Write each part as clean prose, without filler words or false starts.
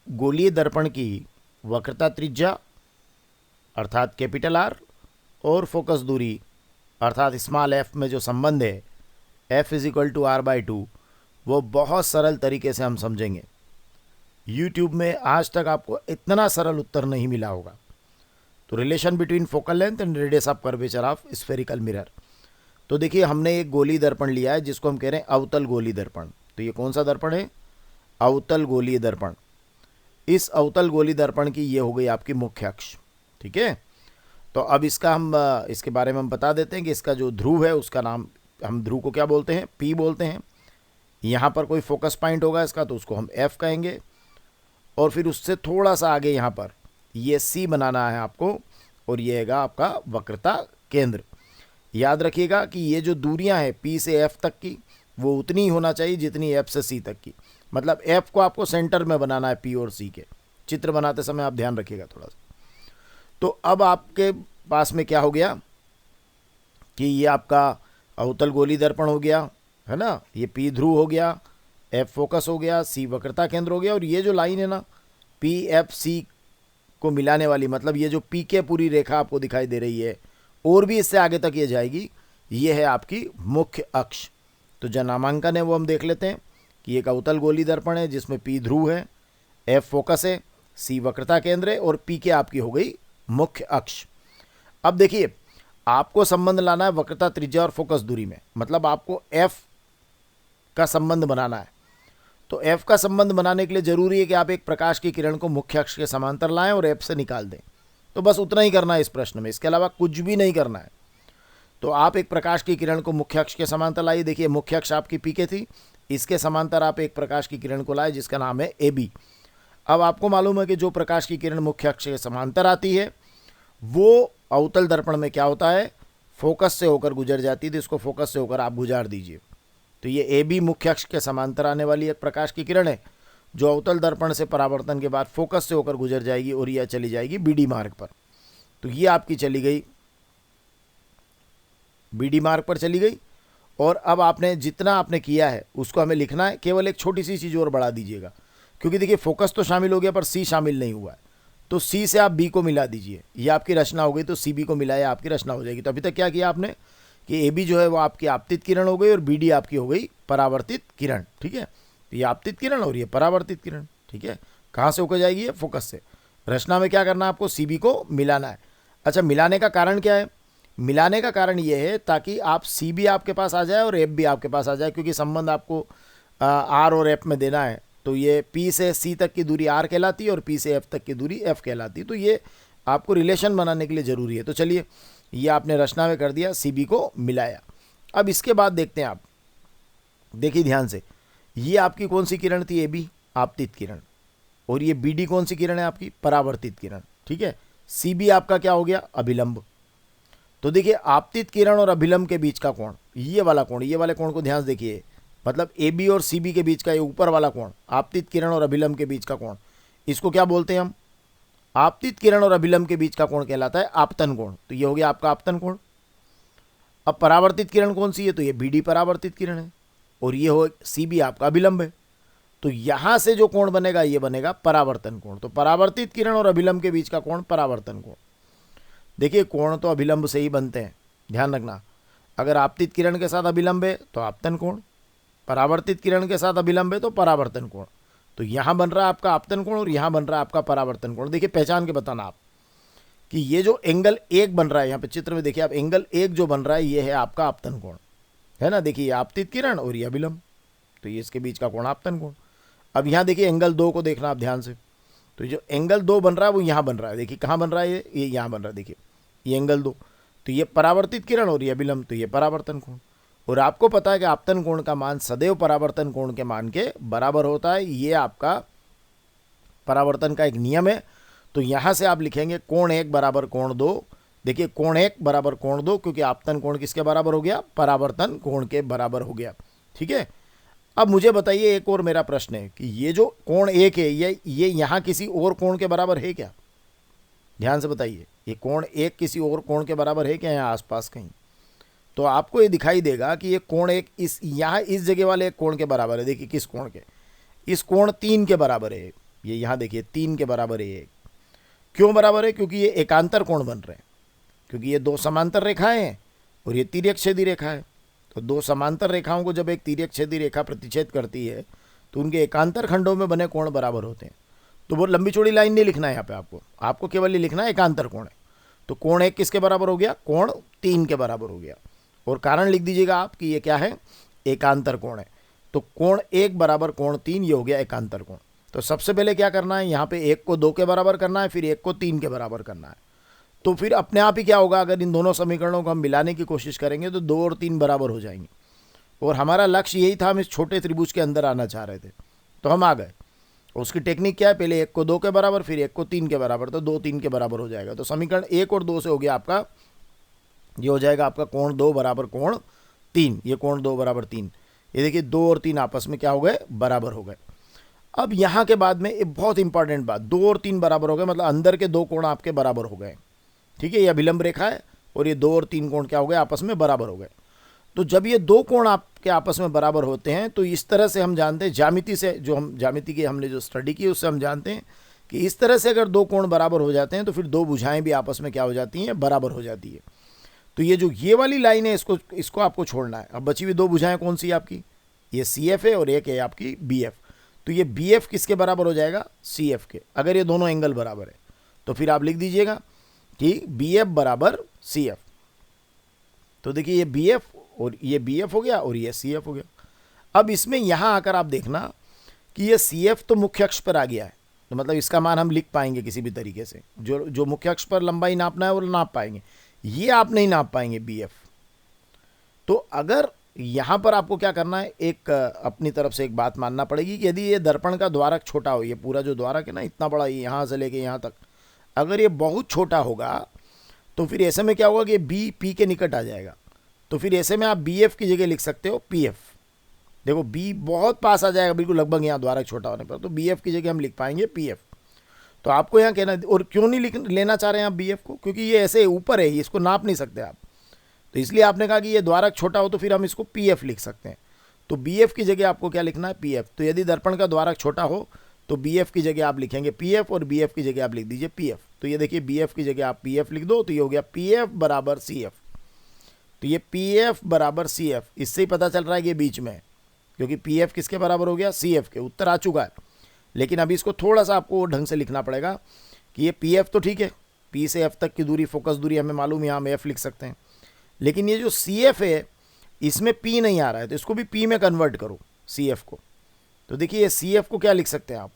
गोलीय दर्पण की वक्रता त्रिज्या अर्थात कैपिटल आर और फोकस दूरी अर्थात स्मॉल एफ में जो संबंध है F is equal to R by two, वो बहुत सरल तरीके से हम समझेंगे। यूट्यूब में आज तक आपको इतना सरल उत्तर नहीं मिला होगा। तो relation between focal length and radius of curvature of spherical mirror. तो देखिए हमने एक गोली दर्पण लिया है जिसको हम कह रहे हैं अवतल गोली दर्पण। तो ये कौन सा दर्पण है? अवतल गोलीय दर्पण। इस अवतल गोली दर्पण की ये हो गई आपकी मुख्य अक्ष, ठीक है। तो अब इसके बारे में हम बता देते हैं कि इसका जो ध्रुव है उसका नाम, हम ध्रुव को क्या बोलते हैं? पी बोलते हैं। यहाँ पर कोई फोकस पॉइंट होगा इसका तो उसको हम एफ कहेंगे, और फिर उससे थोड़ा सा आगे यहाँ पर ये सी बनाना है आपको, और ये है आपका वक्रता केंद्र। याद रखिएगा कि ये जो दूरियां हैं पी से एफ तक की, वो उतनी ही होना चाहिए जितनी एफ से सी तक की। मतलब एफ को आपको सेंटर में बनाना है पी और सी के। चित्र बनाते समय आप ध्यान रखिएगा थोड़ा सा। तो अब आपके पास में क्या हो गया कि ये आपका अवतल गोली दर्पण हो गया, है ना। ये पी ध्रुव हो गया, एफ फोकस हो गया, सी वक्रता केंद्र हो गया, और ये जो लाइन है ना पी एफ सी को मिलाने वाली, मतलब ये जो पी के पूरी रेखा आपको दिखाई दे रही है और भी इससे आगे तक ये जाएगी, ये है आपकी मुख्य अक्ष। तो जो नामांकन है वो हम देख लेते हैं कि एक अवतल गोली दर्पण है जिसमें पी ध्रुव है, एफ फोकस है, सी वक्रता केंद्र है, और पी के आपकी हो गई मुख्य अक्ष। अब देखिए आपको संबंध लाना है वक्रता त्रिज्या और फोकस दूरी में, मतलब आपको एफ का संबंध बनाना है। तो एफ का संबंध बनाने के लिए जरूरी है कि आप एक प्रकाश की किरण को मुख्य अक्ष के समांतर लाएं और एफ से निकाल दें। तो बस उतना ही करना है इस प्रश्न में, इसके अलावा कुछ भी नहीं करना है। तो आप एक प्रकाश की किरण को मुख्य अक्ष के समांतर लाइए। देखिए मुख्य अक्ष आपकी पी के थी, इसके समांतर आप एक प्रकाश की किरण को लाए जिसका नाम है ए बी। अब आपको मालूम है कि जो प्रकाश की किरण मुख्य अक्ष के समांतर आती है वो अवतल दर्पण में क्या होता है, फोकस से होकर गुजर जाती है। तो इसको फोकस से होकर आप गुजार दीजिए। तो ये ए बी मुख्य अक्ष के समांतर आने वाली एक प्रकाश की किरण है जो अवतल दर्पण से परावर्तन के बाद फोकस से होकर गुजर जाएगी और यह चली जाएगी बीडी मार्ग पर। तो ये आपकी चली गई बीडी मार्ग पर चली गई। और अब आपने जितना आपने किया है उसको हमें लिखना है। केवल एक छोटी सी चीज़ और बढ़ा दीजिएगा, क्योंकि देखिए फोकस तो शामिल हो गया पर सी शामिल नहीं हुआ है। तो सी से आप बी को मिला दीजिए, ये आपकी रचना हो गई। तो सी बी को मिलाया आपकी रचना हो जाएगी। तो अभी तक क्या किया आपने कि ए बी जो है वो आपकी आपतित किरण हो गई और बी डी आपकी हो गई परावर्तित किरण, ठीक है। तो ये आपतित किरण और ये परावर्तित किरण, ठीक है। कहाँ से होकर जाएगी? ये फोकस से। रचना में क्या करना है आपको? सी बी को मिलाना है। अच्छा, मिलाने का कारण क्या है? मिलाने का कारण ये है ताकि आप सी भी आपके पास आ जाए और एफ भी आपके पास आ जाए, क्योंकि संबंध आपको आर और एफ में देना है। तो ये पी से सी तक की दूरी आर कहलाती है और पी से एफ तक की दूरी एफ कहलाती है। तो ये आपको रिलेशन बनाने के लिए ज़रूरी है। तो चलिए ये आपने रचना में कर दिया, सी बी को मिलाया। अब इसके बाद देखते हैं आप, देखिए ध्यान से, ये आपकी कौन सी किरण थी? ए बी आपतित किरण, और ये बी डी कौन सी किरण है आपकी? परावर्तित किरण, ठीक है। सी बी आपका क्या हो गया? अभिलंब। तो देखिए आपतित किरण और अभिलंब के बीच का कोण, ये वाला कोण, ये वाले कोण को ध्यान से देखिए, मतलब ए बी और सी बी के बीच का ये ऊपर वाला कोण, आपतित किरण और अभिलंब के बीच का कोण, इसको क्या बोलते हैं हम? आपतित किरण और अभिलंब के बीच का कोण कहलाता है आपतन कोण। तो ये हो गया आपका आपतन कोण। अब परावर्तित किरण कौन सी है? तो ये बी डी परावर्तित किरण है, और ये हो सी बी आपका अभिलंब है। तो यहां से जो कोण बनेगा ये बनेगा परावर्तन कोण। तो परावर्तित किरण और अभिलंब के बीच का कोण परावर्तन कोण। देखिए कोण तो अभिलंब से ही बनते हैं, ध्यान रखना। अगर आपतित किरण के साथ अभिलंब है तो आपतन कोण, परावर्तित किरण के साथ अभिलंब है तो परावर्तन कोण। तो यहाँ बन रहा है आपका आपतन कोण और यहाँ बन रहा है आपका परावर्तन कोण। देखिए पहचान के बताना आप कि ये जो एंगल एक बन रहा है, यहाँ पे चित्र में देखिए आप, एंगल एक जो बन रहा है ये है आपका आपतन कोण, है ना। देखिए ये आपतित किरण और ये अभिलंब, तो ये इसके बीच का कोण आपतन कोण। अब यहाँ देखिए एंगल दो को देखना आप ध्यान से। तो जो एंगल दो बन रहा है वो यहाँ बन रहा है। देखिए कहाँ बन रहा है? ये यहाँ बन रहा है। देखिए ये एंगल दो, तो ये परावर्तित किरण और ये अभिलंब, तो ये परावर्तन कोण। और आपको पता है कि आपतन कोण का मान सदैव परावर्तन कोण के मान के बराबर होता है। ये आपका परावर्तन का एक नियम है। तो यहाँ से आप लिखेंगे कोण एक बराबर कोण दो। देखिए कोण एक बराबर कोण दो, क्योंकि आपतन कोण किसके बराबर हो गया? परावर्तन कोण के बराबर हो गया, ठीक है। अब मुझे बताइए, एक और मेरा प्रश्न है कि ये जो कोण एक है ये यहाँ किसी और कोण के बराबर है क्या? ध्यान से बताइए, ये कोण एक किसी और कोण के बराबर है क्या यहाँ आसपास कहीं? तो आपको ये दिखाई देगा कि ये कोण एक इस यहाँ इस जगह वाले एक कोण के बराबर है। देखिए किस कोण के? इस कोण 3 के बराबर है। ये यहाँ देखिए 3 के बराबर है ये। क्यों बराबर है? क्योंकि ये एकांतर कोण बन रहे हैं, क्योंकि ये दो समांतर रेखाएं हैं और ये तिर्यक छेदी रेखा है। तो दो समांतर रेखाओं को जब एक तिर्यक छेदी रेखा प्रतिच्छेद करती है तो उनके एकांतर खंडों में बने कोण बराबर होते हैं। तो वो लंबी चौड़ी लाइन नहीं लिखना है यहाँ पे आपको केवल ये लिखना है एकांतर कोण है। तो कोण 1 किसके बराबर हो गया? कोण 3 के बराबर हो गया। और कारण लिख दीजिएगा आप कि ये क्या है? एकांतर कोण है। तो कोण 1 बराबर कोण 3, ये हो गया एकांतर कोण। तो सबसे पहले क्या करना है, यहाँ पे 1 को 2 के बराबर करना है, फिर 1 को 3 के बराबर करना है। तो फिर अपने आप ही क्या होगा, अगर इन दोनों समीकरणों को हम मिलाने की कोशिश करेंगे तो 2 और 3 बराबर हो जाएंगे। और हमारा लक्ष्य यही था, हम इस छोटे त्रिभुज के अंदर आना चाह रहे थे, तो हम आ गए। उसकी टेक्निक क्या है? पहले 1 को 2 के बराबर, फिर 1 को 3 के बराबर, तो 2 3 के बराबर हो जाएगा। तो समीकरण 1 और 2 से हो गया आपका, ये हो जाएगा आपका कोण 2 बराबर कोण 3। ये कोण 2 बराबर 3, ये देखिए 2 और 3 आपस में क्या हो गए? बराबर हो गए। अब यहाँ के बाद में एक बहुत इंपॉर्टेंट बात, 2 और 3 बराबर हो गए, मतलब अंदर के 2 कोण आपके बराबर हो गए। ठीक है, ये अभिलंब रेखा है और ये 2 और 3 कोण क्या हो गए? आपस में बराबर हो गए। तो जब ये 2 कोण आपके आपस में बराबर होते हैं तो इस तरह से हम जानते हैं, ज्यामिति से, जो हम ज्यामिति की हमने जो स्टडी की उससे हम जानते हैं कि इस तरह से अगर 2 कोण बराबर हो जाते हैं तो फिर 2 भुजाएं भी आपस में क्या हो जाती हैं? बराबर हो जाती है। तो ये जो ये वाली लाइन है, इसको आपको छोड़ना है। अब बची हुई 2 भुजाएं कौन सी आपकी? ये CF है और एक है आपकी BF। तो ये BF किसके बराबर हो जाएगा? CF के। अगर ये दोनों एंगल बराबर है तो फिर आप लिख दीजिएगा कि BF बराबर CF। तो देखिए ये BF और ये BF हो गया और ये CF हो गया। अब इसमें यहाँ आकर आप देखना कि ये CF तो मुख्य अक्ष पर आ गया है, तो मतलब इसका मान हम लिख पाएंगे किसी भी तरीके से। जो मुख्य अक्ष पर लंबाई नापना है वो नाप पाएंगे, ये आप नहीं नाप पाएंगे BF। तो अगर यहाँ पर आपको क्या करना है, एक अपनी तरफ से एक बात मानना पड़ेगी कि यदि ये दर्पण का द्वारक छोटा हो, ये पूरा जो द्वारक है ना इतना बड़ा, यहाँ से लेके यहाँ तक, अगर ये बहुत छोटा होगा तो फिर ऐसे में क्या होगा कि B P के निकट आ जाएगा। तो फिर ऐसे में आप BF की जगह लिख सकते हो PF। देखो B बहुत पास आ जाएगा, बिल्कुल लगभग यहाँ द्वारक छोटा होने पर, तो BF की जगह हम लिख पाएंगे PF। तो आपको यहाँ कहना, और क्यों नहीं लेना चाह रहे हैं आप BF को? क्योंकि ये ऐसे ऊपर है, इसको नाप नहीं सकते आप, तो इसलिए आपने कहा कि ये द्वारक छोटा हो तो फिर हम इसको PF लिख सकते हैं। तो BF की जगह आपको क्या लिखना है? PF। तो यदि दर्पण का द्वारक छोटा हो तो BF की जगह आप लिखेंगे PF और BF की जगह आप लिख दीजिए PF। तो ये देखिए BF की जगह आप PF लिख दो, तो ये हो गया PF बराबर CF। तो ये PF बराबर CF, इससे ही पता चल रहा है कि बीच में है, क्योंकि PF किसके बराबर हो गया? CF के। उत्तर आ चुका है, लेकिन अभी इसको थोड़ा सा आपको ढंग से लिखना पड़ेगा कि ये PF तो ठीक है, P से F तक की दूरी, फोकस दूरी हमें मालूम, यहाँ हम F लिख सकते हैं, लेकिन ये जो CF है इसमें P नहीं आ रहा है, तो इसको भी P में कन्वर्ट करो CF को। तो देखिए ये CF को क्या लिख सकते हैं आप?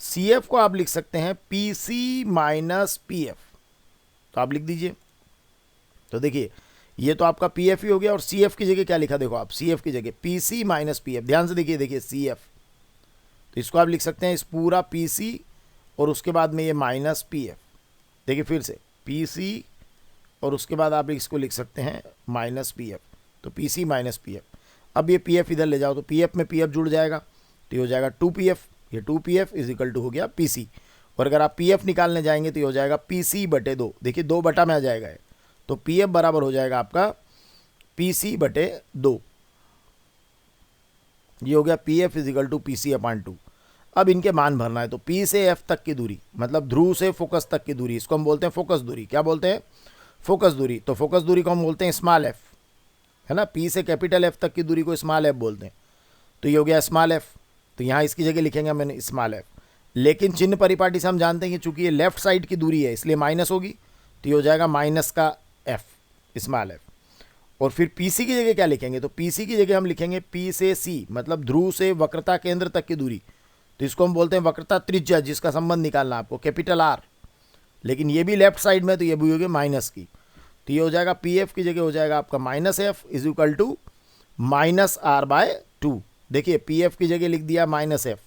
CF को आप लिख सकते हैं PC माइनस PF। तो आप लिख दीजिए। तो देखिए ये तो आपका PF ही हो गया, और CF की जगह क्या लिखा? देखो आप CF की जगह PC माइनस PF, ध्यान से देखिए CF, तो इसको आप लिख सकते हैं इस पूरा PC और उसके बाद में ये माइनस PF। देखिए फिर से PC और उसके बाद आप इसको लिख सकते हैं माइनस PF, तो PC माइनस PF। अब ये PF इधर ले जाओ तो PF में PF जुड़ जाएगा, तो ये हो जाएगा 2PF। ये 2PF इज इक्वल टू हो गया PC। और अगर आप PF निकालने जाएंगे तो ये हो जाएगा PC बटे 2। देखिए 2 बटा में आ जाएगा है, तो PF बराबर हो जाएगा आपका PC बटे 2। ये हो गया PF is equal to PC upon 2। अब इनके मान भरना है, तो P से F तक की दूरी, मतलब ध्रुव से फोकस तक की दूरी, इसको हम बोलते हैं फोकस दूरी। क्या बोलते हैं? फोकस दूरी। तो फोकस दूरी को हम बोलते हैं स्मॉल f, है ना। P से कैपिटल F तक की दूरी को स्मॉल f बोलते हैं। तो ये हो गया स्मॉल f, तो यहाँ इसकी जगह लिखेंगे मैंने स्मॉल f, लेकिन चिन्ह परिपाटी से हम जानते हैं कि चूंकि ये लेफ्ट साइड की दूरी है इसलिए माइनस होगी, तो ये हो जाएगा माइनस का f, स्मॉल f। और फिर PC की जगह क्या लिखेंगे? तो PC की जगह हम लिखेंगे P से C, मतलब ध्रुव से वक्रता केंद्र तक की दूरी, तो इसको हम बोलते हैं वक्रता त्रिज्या, जिसका संबंध निकालना आपको कैपिटल R, लेकिन ये भी लेफ्ट साइड में, तो ये भी होगी माइनस की। तो ये हो जाएगा PF की जगह हो जाएगा आपका minus F is equal to minus R by 2। देखिए PF की जगह लिख दिया माइनस F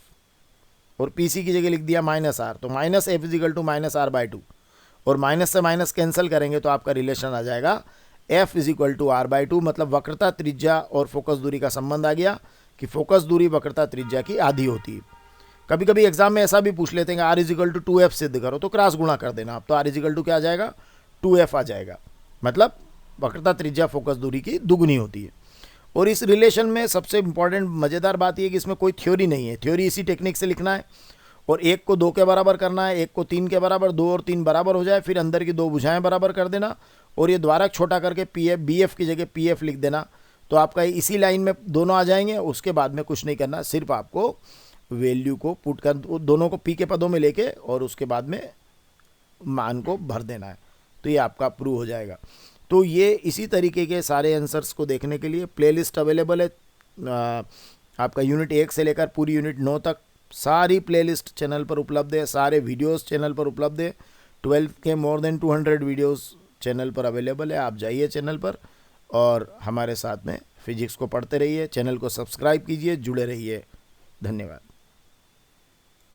और PC की जगह लिख दिया माइनस R, तो minus F is equal to minus R by 2, और माइनस से माइनस कैंसिल करेंगे तो आपका रिलेशन आ जाएगा F is equal to R by 2, मतलब वक्रता त्रिज्या और फोकस दूरी का संबंध आ गया कि फोकस दूरी वक्रता त्रिज्या की आधी होती है। कभी कभी एग्जाम में ऐसा भी पूछ लेते हैं कि R is equal to 2F सिद्ध करो, तो क्रॉस गुणा कर देना आप, तो R इज इक्वल टू क्या आ जाएगा? 2F आ जाएगा, मतलब वक्रता त्रिज्या फोकस दूरी की दुगनी होती है। और इस रिलेशन में सबसे इंपॉर्टेंट मज़ेदार बात यह कि इसमें कोई थ्योरी नहीं है, थ्योरी इसी टेक्निक से लिखना है, और 1 को 2 के बराबर करना है, 1 को 3 के बराबर, 2 और 3 बराबर हो जाए, फिर अंदर की 2 भुजाएं बराबर कर देना और ये द्वारक छोटा करके पीएफ बीएफ की जगह पीएफ लिख देना। तो आपका इसी लाइन में दोनों आ जाएंगे। उसके बाद में कुछ नहीं करना, सिर्फ आपको वैल्यू को पुट कर दोनों को पी के पदों में लेके और उसके बाद में मान को भर देना है, तो ये आपका प्रूव हो जाएगा। तो ये इसी तरीके के सारे आंसर्स को देखने के लिए प्लेलिस्ट अवेलेबल है। आपका यूनिट 1 से लेकर पूरी यूनिट 9 तक सारी प्लेलिस्ट चैनल पर उपलब्ध है, सारे वीडियोस चैनल पर उपलब्ध है। 12 के मोर देन 200 वीडियोस चैनल पर अवेलेबल है। आप जाइए चैनल पर और हमारे साथ में फिजिक्स को पढ़ते रहिए। चैनल को सब्सक्राइब कीजिए, जुड़े रहिए। धन्यवाद।